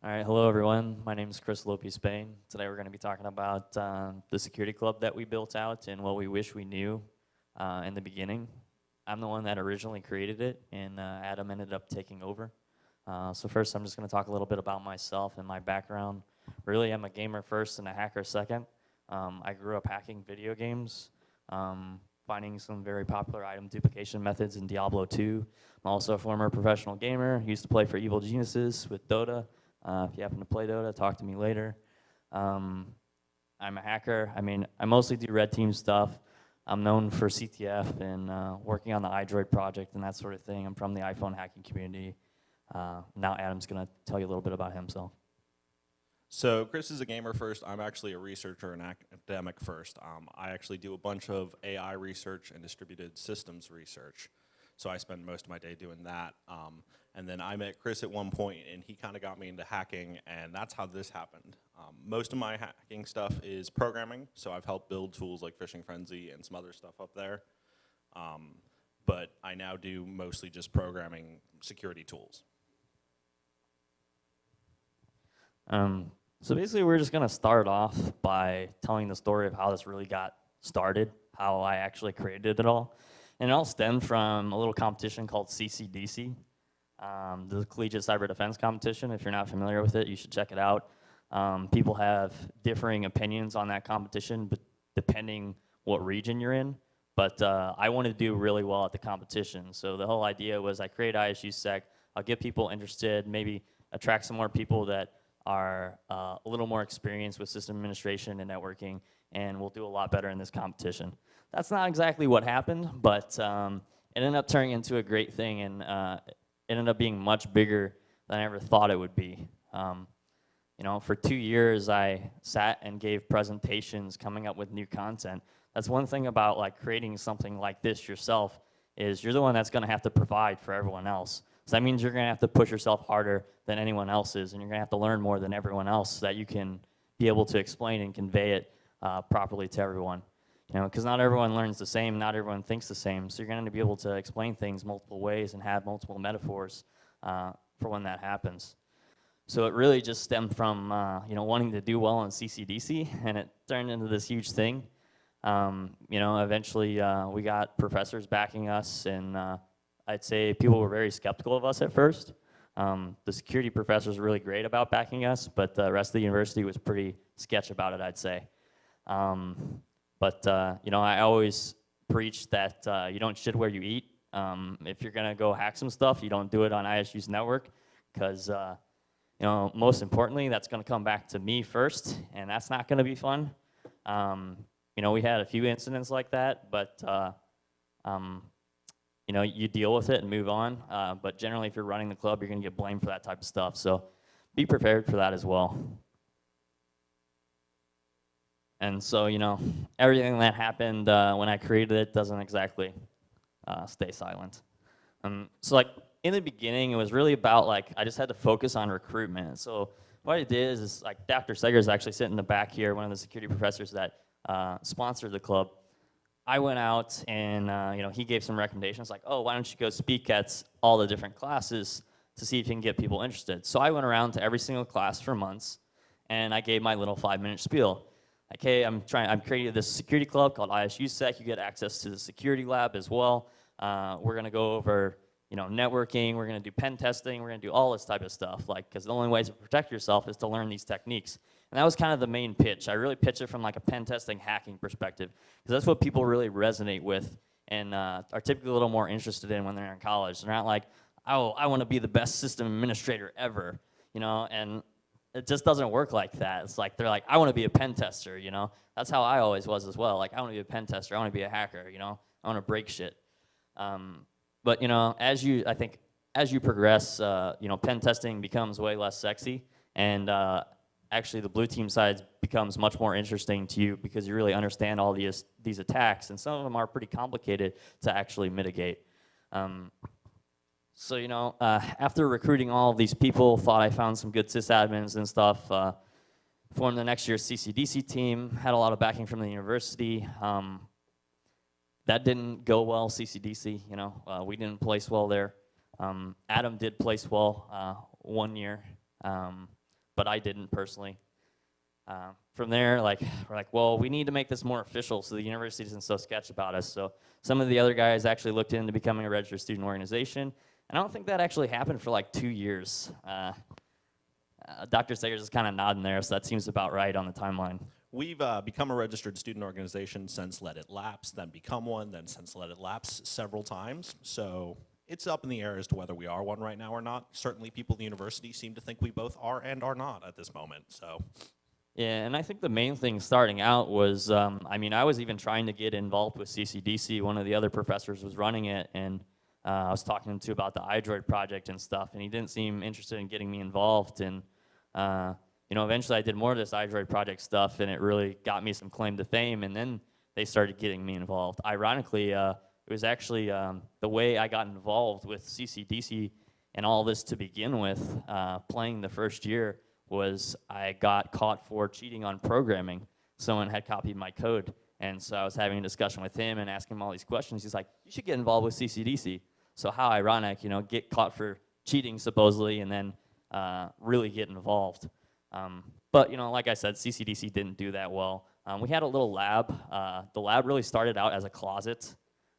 All right, hello everyone. My name is Chris Spehn. Today we're going to be talking about the security club that we built out and what we wish we knew in the beginning. I'm the one that originally created it, and Adam ended up taking over. So first, I'm just going to talk a little bit about myself and my background. Really, I'm a gamer first and a hacker second. I grew up hacking video games, finding some very popular item duplication methods in Diablo 2. I'm also a former professional gamer. Used to play for Evil Geniuses with Dota. If you happen to play Dota, talk to me later. I'm a hacker. I mostly do red team stuff. I'm known for CTF and working on the iDroid project and that sort of thing. I'm from the iPhone hacking community. Now Adam's going to tell you a little bit about himself. So Chris is a gamer first. I'm actually a researcher and academic first. I actually do a bunch of AI research and distributed systems research. So I spend most of my day doing that. And then I met Chris at one point, and he kind of got me into hacking, and that's how this happened. Most of my hacking stuff is programming, so I've helped build tools like Phishing Frenzy and some other stuff up there. But I now do mostly just programming security tools. So basically, we're just going to start off by telling the story of how this really got started, how I actually created it all. And it all stemmed from a little competition called CCDC, the Collegiate Cyber Defense Competition. If you're not familiar with it, you should check it out. People have differing opinions on that competition, but depending what region you're in. But I wanted to do really well at the competition. So the whole idea was I create ISUSec, I'll get people interested, maybe attract some more people that are a little more experienced with system administration and networking, and we'll do a lot better in this competition. That's not exactly what happened, but it ended up turning into a great thing, and it ended up being much bigger than I ever thought it would be. For 2 years, I sat and gave presentations coming up with new content. That's one thing about creating something like this yourself, is you're the one that's gonna have to provide for everyone else. So that means you're gonna have to push yourself harder than anyone else is, and you're gonna have to learn more than everyone else so that you can be able to explain and convey it properly to everyone. Because not everyone learns the same, not everyone thinks the same, so you're going to be able to explain things multiple ways and have multiple metaphors for when that happens. So it really just stemmed from wanting to do well on CCDC, and it turned into this huge thing. Eventually we got professors backing us, and I'd say people were very skeptical of us at first. The security professors were really great about backing us, but the rest of the university was pretty sketch about it, I'd say. But I always preach that you don't shit where you eat. If you're gonna go hack some stuff, you don't do it on ISU's network, because most importantly, that's gonna come back to me first, and that's not gonna be fun. We had a few incidents like that, but you deal with it and move on. But generally, if you're running the club, you're gonna get blamed for that type of stuff. So be prepared for that as well. And so, everything that happened when I created it doesn't exactly stay silent. So in the beginning, it was really about I just had to focus on recruitment. So what I did is Dr. Seger is actually sitting in the back here, one of the security professors that sponsored the club. I went out and he gave some recommendations oh, why don't you go speak at all the different classes to see if you can get people interested. So I went around to every single class for months, and I gave my little 5-minute spiel. Hey, I'm creating this security club called ISUSec. You get access to the security lab as well. We're gonna go over, networking. We're gonna do pen testing. We're gonna do all this type of stuff. Because the only way to protect yourself is to learn these techniques. And that was kind of the main pitch. I really pitch it from a pen testing hacking perspective, because that's what people really resonate with and are typically a little more interested in when they're in college. They're not oh, I want to be the best system administrator ever, and it just doesn't work like that. It's they're I want to be a pen tester, That's how I always was as well. I want to be a pen tester. I want to be a hacker, I want to break shit. But, as you progress, pen testing becomes way less sexy. And actually, the blue team side becomes much more interesting to you because you really understand all these attacks. And some of them are pretty complicated to actually mitigate. So, after recruiting all of these people, thought I found some good sysadmins and stuff, formed the next year's CCDC team, had a lot of backing from the university. That didn't go well, CCDC, we didn't place well there. Adam did place well 1 year. but I didn't personally. From there, like, we're like, well, we need to make this more official so the university doesn't so sketch about us. So some of the other guys actually looked into becoming a registered student organization. And I don't think that actually happened for like 2 years. Dr. Sagers is kind of nodding there, so that seems about right on the timeline. We've become a registered student organization since Let It Lapse, then become one, then since Let It Lapse several times. So it's up in the air as to whether we are one right now or not. Certainly people at the university seem to think we both are and are not at this moment. So. Yeah, and I think the main thing starting out was, I mean, I was even trying to get involved with CCDC. One of the other professors was running it, and I was talking to him about the iDroid project and stuff, and he didn't seem interested in getting me involved. And you know, eventually I did more of this iDroid project stuff, and it really got me some claim to fame, and then they started getting me involved. Ironically, it was actually the way I got involved with CCDC and all this to begin with, playing the first year, was I got caught for cheating on programming. Someone had copied my code, and so I was having a discussion with him and asking him all these questions. He's like, you should get involved with CCDC. So how ironic, you know, get caught for cheating supposedly and then really get involved. But, you know, like I said, CCDC didn't do that well. We had a little lab. The lab really started out as a closet,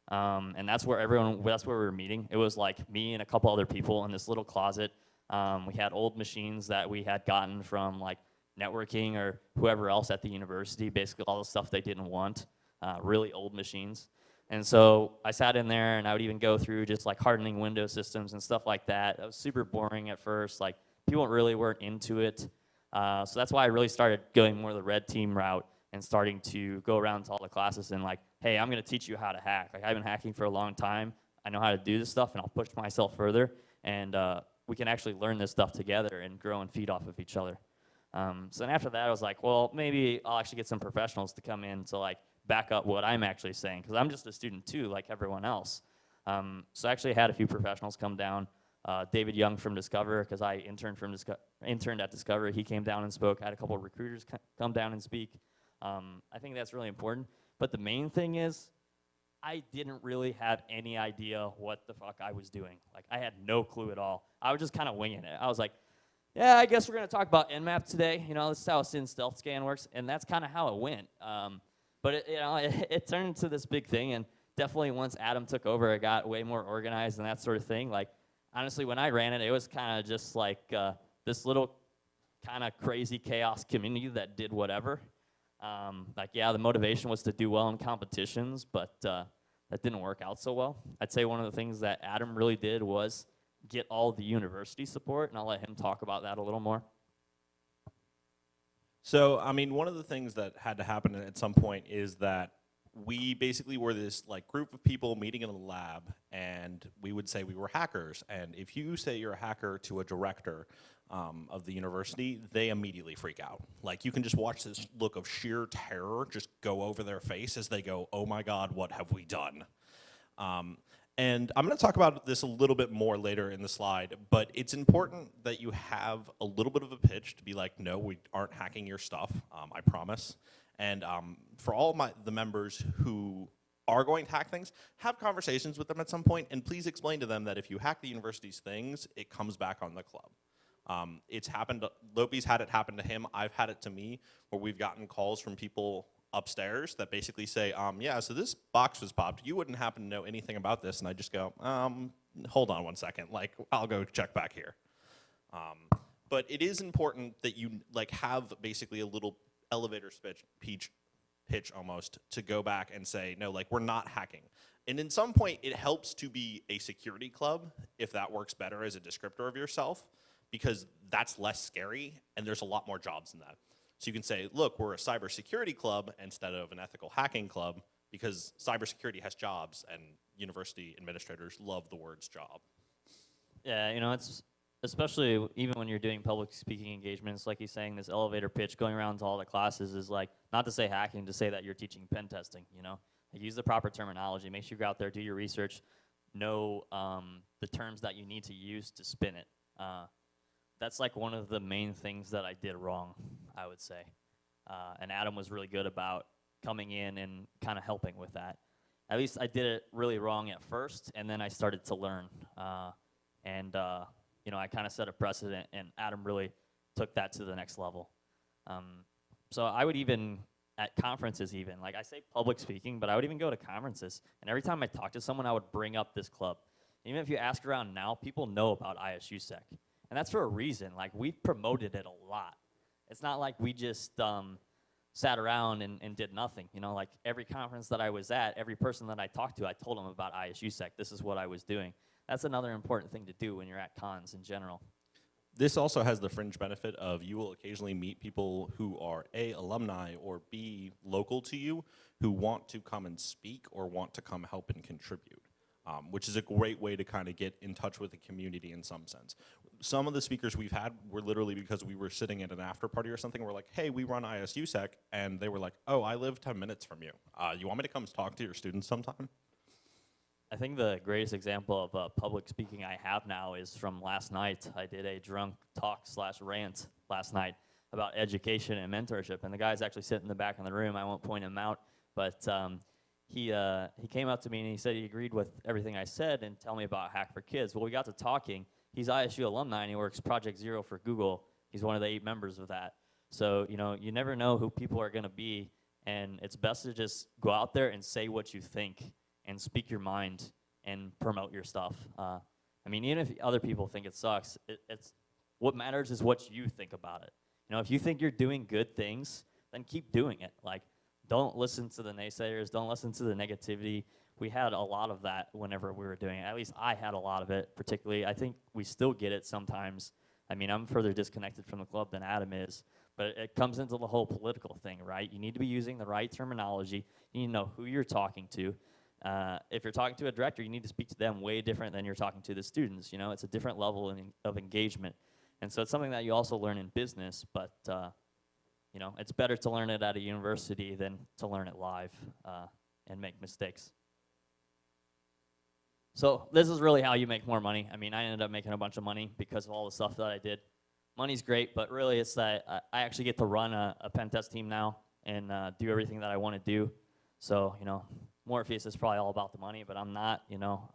and that's where we were meeting. It was like me and a couple other people in this little closet. We had old machines that we had gotten from like networking or whoever else at the university, basically all the stuff they didn't want, really old machines. And so I sat in there and I would even go through just like hardening Windows systems and stuff like that. It was super boring at first, like people really weren't into it. So that's why I really started going more the red team route and starting to go around to all the classes and like, hey, I'm gonna teach you how to hack. Like I've been hacking for a long time. I know how to do this stuff and I'll push myself further. And we can actually learn this stuff together and grow and feed off of each other. So then after that, I was like, well, maybe I'll actually get some professionals to come in to like back up what I'm actually saying, because I'm just a student too, like everyone else. So I actually had a few professionals come down. David Young from Discover, because I interned at Discover. He came down and spoke. I had a couple of recruiters come down and speak. I think that's really important. But the main thing is, I didn't really have any idea what the fuck I was doing. Like, I had no clue at all. I was just kind of winging it. I was like, yeah, I guess we're going to talk about Nmap today. You know, this is how a SYN stealth scan works. And that's kind of how it went. But, it turned into this big thing. And definitely once Adam took over, it got way more organized and that sort of thing. Like, honestly, when I ran it, it was kind of just like this little kind of crazy chaos community that did whatever. Like, yeah, the motivation was to do well in competitions, but that didn't work out so well. I'd say one of the things that Adam really did was get all the university support, and I'll let him talk about that a little more. So, I mean, one of the things that had to happen at some point is that we basically were this like group of people meeting in a lab, and we would say we were hackers. And if you say you're a hacker to a director of the university, they immediately freak out. Like, you can just watch this look of sheer terror just go over their face as they go, oh my God, what have we done? And I'm going to talk about this a little bit more later in the slide, but it's important that you have a little bit of a pitch to be like, no, we aren't hacking your stuff, I promise. And for all the members who are going to hack things, have conversations with them at some point, and please explain to them that if you hack the university's things, it comes back on the club. It's happened, Lopi's had it happen to him, I've had it to me, where we've gotten calls from people upstairs that basically say, yeah, so this box was popped, you wouldn't happen to know anything about this, and I just go, hold on one second, like, I'll go check back here. But it is important that you like have basically a little elevator pitch almost to go back and say, no, like, we're not hacking. And in some point, it helps to be a security club if that works better as a descriptor of yourself, because that's less scary and there's a lot more jobs in that. So you can say, look, we're a cybersecurity club instead of an ethical hacking club, because cybersecurity has jobs and university administrators love the words job. Yeah, you know, it's especially even when you're doing public speaking engagements, like he's saying, this elevator pitch going around to all the classes is like, not to say hacking, to say that you're teaching pen testing, you know? Like, use the proper terminology, make sure you go out there, do your research, know the terms that you need to use to spin it. That's like one of the main things that I did wrong, I would say. And Adam was really good about coming in and kind of helping with that. At least I did it really wrong at first, and then I started to learn. You know, I kind of set a precedent, and Adam really took that to the next level. So I would even, at conferences even, like I say public speaking, but I would even go to conferences, and every time I talk to someone, I would bring up this club. Even if you ask around now, people know about ISUSEC. And that's for a reason. Like, we've promoted it a lot. It's not like we just sat around and did nothing. You know, like every conference that I was at, every person that I talked to, I told them about ISUSEC. This is what I was doing. That's another important thing to do when you're at cons in general. This also has the fringe benefit of you will occasionally meet people who are A, alumni, or B, local to you, who want to come and speak or want to come help and contribute, which is a great way to kind of get in touch with the community in some sense. Some of the speakers we've had were literally because we were sitting at an after party or something, we're like, hey, we run ISUSEC, and they were like, oh, I live 10 minutes from you. You want me to come talk to your students sometime? I think the greatest example of public speaking I have now is from last night. I did a drunk talk/rant last night about education and mentorship, and the guy's actually sitting in the back of the room. I won't point him out, but he came up to me and he said he agreed with everything I said and tell me about Hack for Kids. Well, we got to talking. He's ISU alumni and he works Project Zero for Google. He's one of the 8 members of that. So, you know, you never know who people are going to be, and it's best to just go out there and say what you think and speak your mind and promote your stuff. I mean, even if other people think it sucks, it's what matters is what you think about it. You know, if you think you're doing good things, then keep doing it. Like, don't listen to the naysayers. Don't listen to the negativity. We had a lot of that whenever we were doing it. At least I had a lot of it, particularly. I think we still get it sometimes. I mean, I'm further disconnected from the club than Adam is, but it comes into the whole political thing, right? You need to be using the right terminology. You need to know who you're talking to. If you're talking to a director, you need to speak to them way different than you're talking to the students. You know, it's a different level of engagement. And so it's something that you also learn in business, but you know, it's better to learn it at a university than to learn it live and make mistakes. So this is really how you make more money. I mean, I ended up making a bunch of money because of all the stuff that I did. Money's great, but really it's that I actually get to run a pen test team now and do everything that I want to do. So, you know, Morpheus is probably all about the money, but I'm not, you know.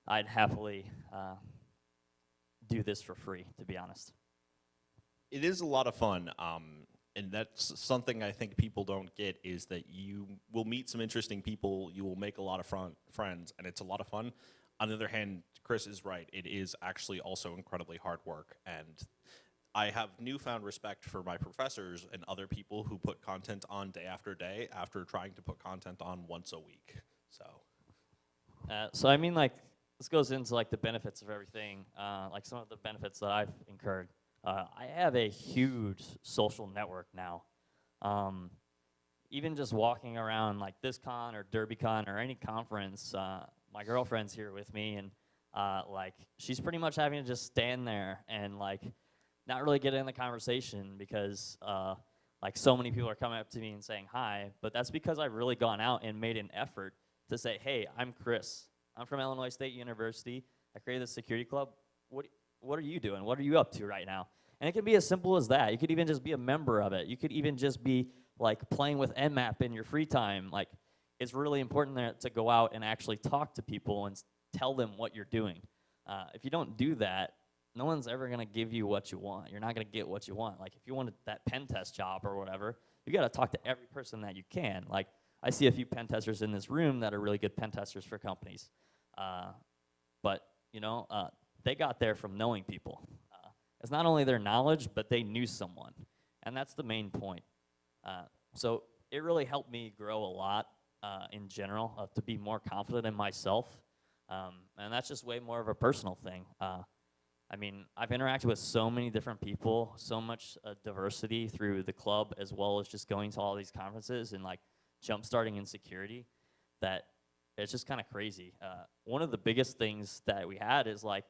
I'd happily do this for free, to be honest. It is a lot of fun, and that's something I think people don't get, is that you will meet some interesting people, you will make a lot of friends, and it's a lot of fun. On the other hand, Chris is right. It is actually also incredibly hard work, and I have newfound respect for my professors and other people who put content on day after day after trying to put content on once a week. So I mean, like, this goes into like the benefits of everything, like some of the benefits that I've incurred. I have a huge social network now. Even just walking around like this con or DerbyCon or any conference, my girlfriend's here with me, and like she's pretty much having to just stand there and like not really get in the conversation because like so many people are coming up to me and saying hi, but that's because I've really gone out and made an effort to say, hey, I'm Chris. I'm from Illinois State University. I created the security club. What are you doing? What are you up to right now? And it can be as simple as that. You could even just be a member of it. You could even just be like playing with Nmap in your free time. Like, it's really important there to go out and actually talk to people and tell them what you're doing. If you don't do that, no one's ever gonna give you what you want. You're not gonna get what you want. Like, if you wanted that pen test job or whatever, you gotta talk to every person that you can. Like, I see a few pen testers in this room that are really good pen testers for companies. But, you know, they got there from knowing people. It's not only their knowledge, but they knew someone. And that's the main point. So it really helped me grow a lot in general, to be more confident in myself. And that's just way more of a personal thing. I mean, I've interacted with so many different people, so much diversity through the club, as well as just going to all these conferences and like jump-starting in security, that it's just kind of crazy. One of the biggest things that we had is like,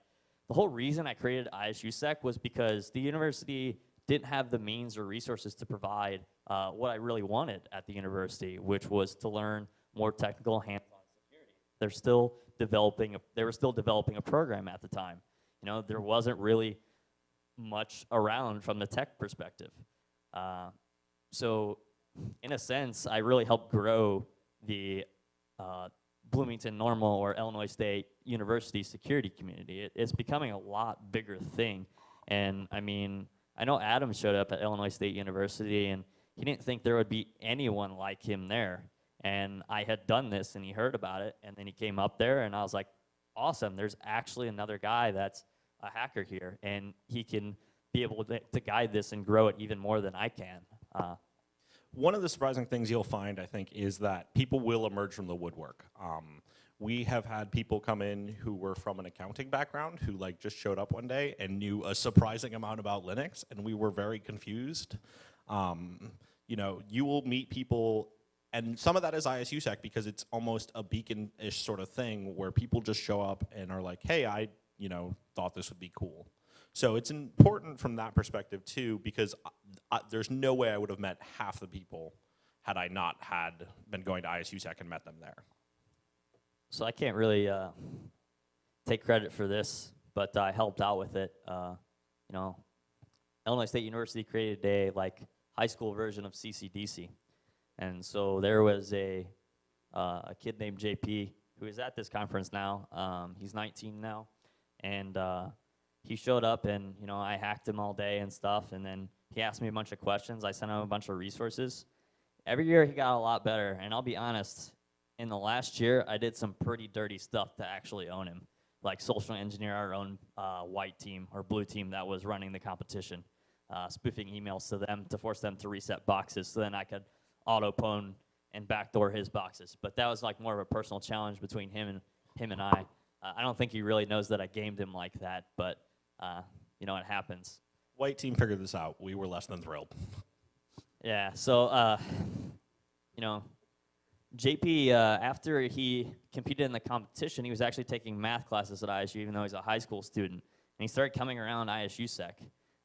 the whole reason I created ISUSEC was because the university didn't have the means or resources to provide what I really wanted at the university, which was to learn more technical hands-on security. They were still developing a program at the time. You know, there wasn't really much around from the tech perspective. So in a sense, I really helped grow the Bloomington Normal or Illinois State University security community. It's becoming a lot bigger thing. And I mean, I know Adam showed up at Illinois State University, and he didn't think there would be anyone like him there. And I had done this, and he heard about it, and then he came up there, and I was like, awesome, there's actually another guy that's a hacker here, and he can be able to guide this and grow it even more than I can. One of the surprising things you'll find, I think, is that people will emerge from the woodwork. We have had people come in who were from an accounting background who like just showed up one day and knew a surprising amount about Linux, and we were very confused. You know, you will meet people, and some of that is ISUSEC because it's almost a beacon-ish sort of thing where people just show up and are like, hey, I thought this would be cool. So it's important from that perspective too, because there's no way I would have met half the people had I not been going to ISUSEC and met them there. So I can't really take credit for this, but I helped out with it. Illinois State University created a high school version of CCDC, and so there was a kid named JP who is at this conference now. He's 19 now, and he showed up, and I hacked him all day and stuff, and then he asked me a bunch of questions. I sent him a bunch of resources. Every year he got a lot better, and I'll be honest, in the last year, I did some pretty dirty stuff to actually own him, like social engineer our own white team or blue team that was running the competition, spoofing emails to them to force them to reset boxes so then I could auto-pwn and backdoor his boxes. But that was more of a personal challenge between him and I. I don't think he really knows that I gamed him like that, but it happens. White team figured this out. We were less than thrilled. Yeah, so, JP, after he competed in the competition, he was actually taking math classes at ISU, even though he's a high school student. And he started coming around ISUSEC.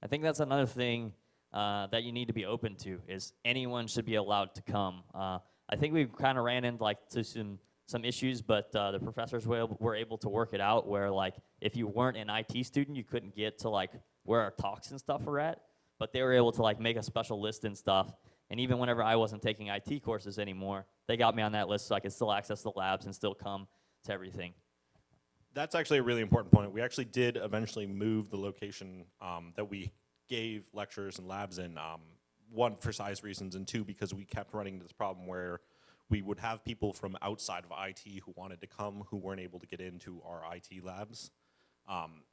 I think that's another thing that you need to be open to, is anyone should be allowed to come. I think we kind of ran into to some issues, but the professors were able to work it out where if you weren't an IT student, you couldn't get to where our talks and stuff were at. But they were able to make a special list and stuff. And even whenever I wasn't taking IT courses anymore, they got me on that list so I could still access the labs and still come to everything. That's actually a really important point. We actually did eventually move the location that we gave lectures and labs in, one, for size reasons, and two, because we kept running into this problem where we would have people from outside of IT who wanted to come who weren't able to get into our IT labs.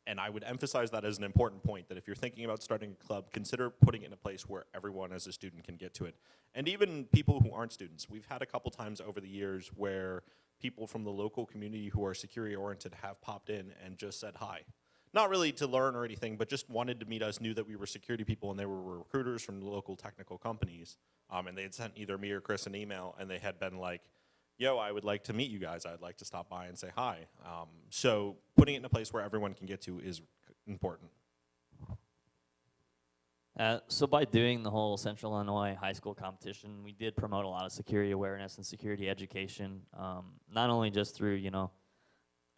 And I would emphasize that as an important point, that if you're thinking about starting a club, consider putting it in a place where everyone as a student can get to it. And even people who aren't students. We've had a couple times over the years where people from the local community who are security-oriented have popped in and just said hi. Not really to learn or anything, but just wanted to meet us, knew that we were security people, and they were recruiters from the local technical companies. And they had sent either me or Chris an email, and they had been like, yo, I would like to meet you guys. I'd like to stop by and say hi. So putting it in a place where everyone can get to is important. So by doing the whole Central Illinois high school competition, we did promote a lot of security awareness and security education, not only just through,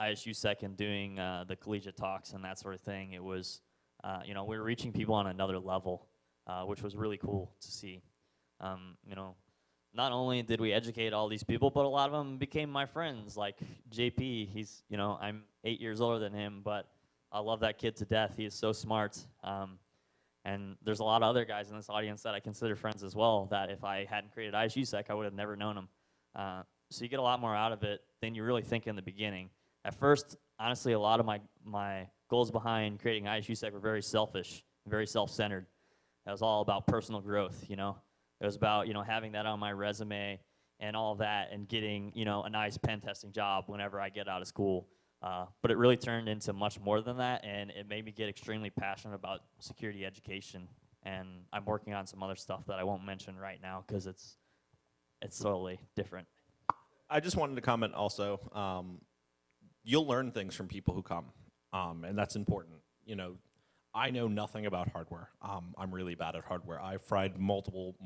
ISUSEC and doing the collegiate talks and that sort of thing. It was, we were reaching people on another level, which was really cool to see. Not only did we educate all these people, but a lot of them became my friends. Like JP, he's, I'm 8 years older than him, but I love that kid to death. He is so smart. And there's a lot of other guys in this audience that I consider friends as well, that if I hadn't created ISUSEC, I would have never known them. So you get a lot more out of it than you really think in the beginning. At first, honestly, a lot of my goals behind creating ISUSEC were very selfish, very self-centered. It was all about personal growth, It was about, having that on my resume and all that and getting, a nice pen testing job whenever I get out of school. But it really turned into much more than that, and it made me get extremely passionate about security education. And I'm working on some other stuff that I won't mention right now because it's totally different. I just wanted to comment also, you'll learn things from people who come, and that's important. I know nothing about hardware. I'm really bad at hardware. I've fried multiple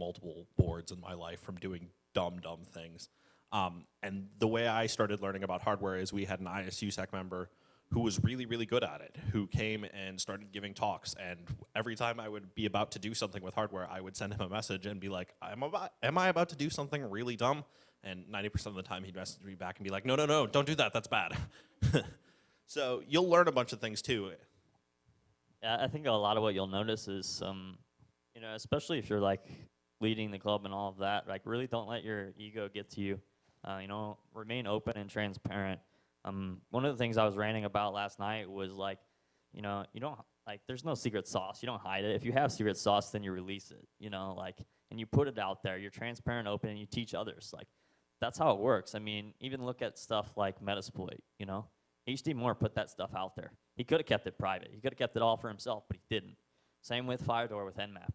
boards in my life from doing dumb things. And the way I started learning about hardware is we had an ISUSEC member who was really, really good at it, who came and started giving talks. And every time I would be about to do something with hardware, I would send him a message and be like, am I about to do something really dumb? And 90% of the time he'd message me back and be like, no, don't do that, that's bad. So you'll learn a bunch of things too. Yeah, I think a lot of what you'll notice is, especially if you're like leading the club and all of that, like really don't let your ego get to you. Remain open and transparent. One of the things I was ranting about last night was like, you don't like, there's no secret sauce. You don't hide it. If you have secret sauce, then you release it. And you put it out there. You're transparent, open, and you teach others. Like, that's how it works. I mean, even look at stuff like Metasploit. HD Moore put that stuff out there. He could have kept it private. He could have kept it all for himself, but he didn't. Same with Firedoor with Nmap.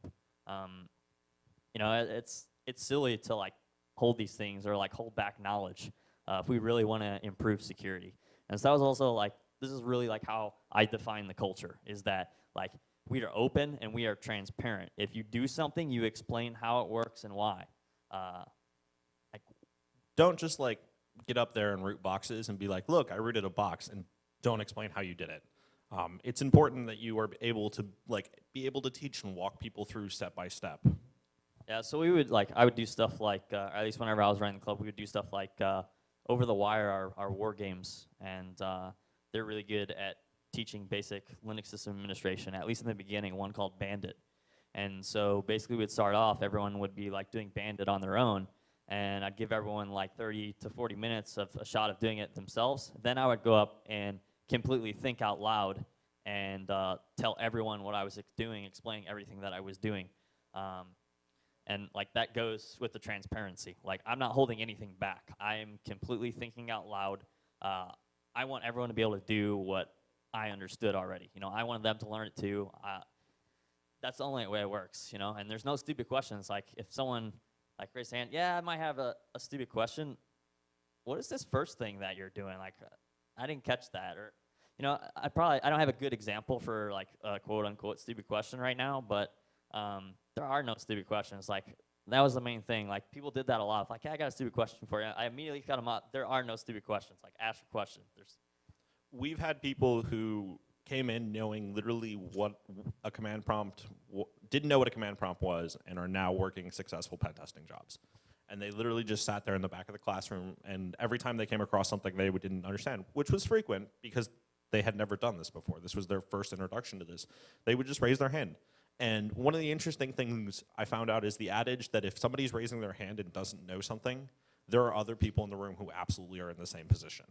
It's silly to like hold these things or like hold back knowledge if we really want to improve security. And so that was also like, this is really like how I define the culture, is that like we are open and we are transparent. If you do something, you explain how it works and why. Don't just like get up there and root boxes and be like, look, I rooted a box, and don't explain how you did it. It's important that you are able to be able to teach and walk people through step by step. Yeah, so I would do stuff like, at least whenever I was running the club, we would do stuff like over the wire, our war games, and they're really good at teaching basic Linux system administration, at least in the beginning, one called Bandit. And so basically we'd start off, everyone would be like doing Bandit on their own, and I'd give everyone like 30 to 40 minutes of a shot of doing it themselves. Then I would go up and completely think out loud and tell everyone what I was doing, explaining everything that I was doing. And like that goes with the transparency. Like, I'm not holding anything back. I am completely thinking out loud. I want everyone to be able to do what I understood already. I wanted them to learn it too. That's the only way it works, And there's no stupid questions. Like, if someone like raised their hand, yeah, I might have a stupid question. What is this first thing that you're doing? Like, I didn't catch that. Or, I don't have a good example for like a quote unquote stupid question right now, but there are no stupid questions. Like, that was the main thing. Like, people did that a lot. Like, hey, I got a stupid question for you. I immediately cut them up. There are no stupid questions. Like, ask a question. We've had people who came in knowing literally what a command prompt, didn't know what a command prompt was, and are now working successful pen testing jobs. And they literally just sat there in the back of the classroom, and every time they came across something they didn't understand, which was frequent because they had never done this before. This was their first introduction to this. They would just raise their hand. And one of the interesting things I found out is the adage that if somebody's raising their hand and doesn't know something, there are other people in the room who absolutely are in the same position.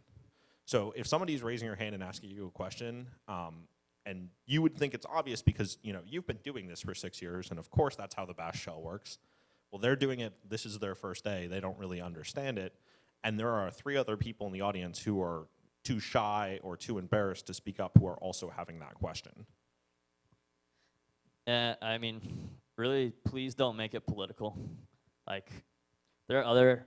So if somebody's raising your hand and asking you a question, and you would think it's obvious because you've been doing this for 6 years, and of course that's how the bash shell works. Well, they're doing it, this is their first day, they don't really understand it, and there are 3 other people in the audience who are too shy or too embarrassed to speak up who are also having that question. I mean, really, please don't make it political. Like, there are other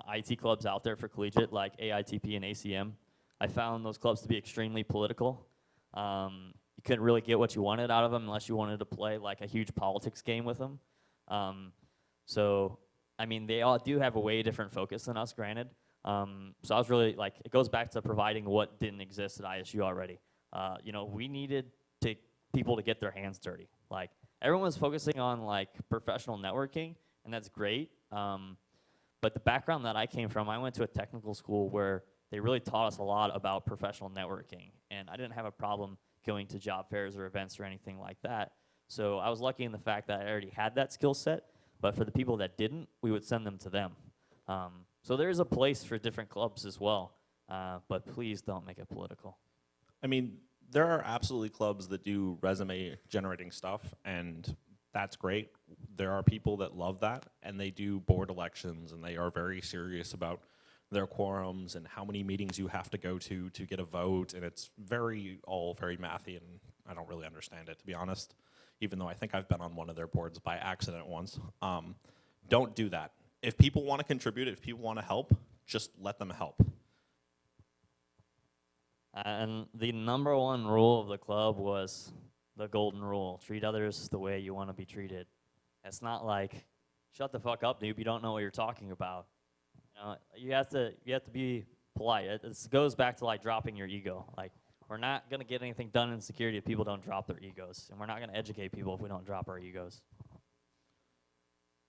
IT clubs out there for Collegiate, like AITP and ACM. I found those clubs to be extremely political. You couldn't really get what you wanted out of them unless you wanted to play like a huge politics game with them. So, I mean, they all do have a way different focus than us, granted. So I was really, like, it goes back to providing what didn't exist at ISU already. We needed people to get their hands dirty. Like, everyone was focusing on like professional networking, and that's great. But the background that I came from, I went to a technical school where they really taught us a lot about professional networking, and I didn't have a problem going to job fairs or events or anything like that. So I was lucky in the fact that I already had that skill set, but for the people that didn't, we would send them to them. So there's a place for different clubs as well, but please don't make it political. I mean, there are absolutely clubs that do resume generating stuff, and that's great. There are people that love that, and they do board elections, and they are very serious about their quorums and how many meetings you have to go to get a vote, and it's all very mathy, and I don't really understand it, to be honest, even though I think I've been on one of their boards by accident once. Don't do that. If people want to contribute, if people want to help, just let them help. And the #1 rule of the club was the golden rule: treat others the way you want to be treated. It's not like, shut the fuck up, noob, you don't know what you're talking about. You have to be polite. It goes back to like dropping your ego. Like, we're not gonna get anything done in security if people don't drop their egos, and we're not gonna educate people if we don't drop our egos.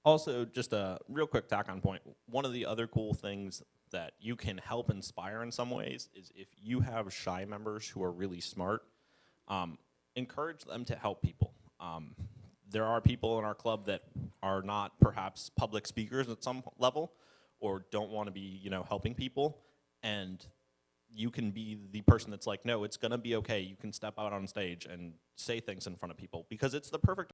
Also, just a real quick tack on point, one of the other cool things that you can help inspire in some ways is if you have shy members who are really smart, encourage them to help people. There are people in our club that are not perhaps public speakers at some level, or don't want to be, helping people, and you can be the person that's like, no, it's gonna be okay. You can step out on stage and say things in front of people, because it's the perfect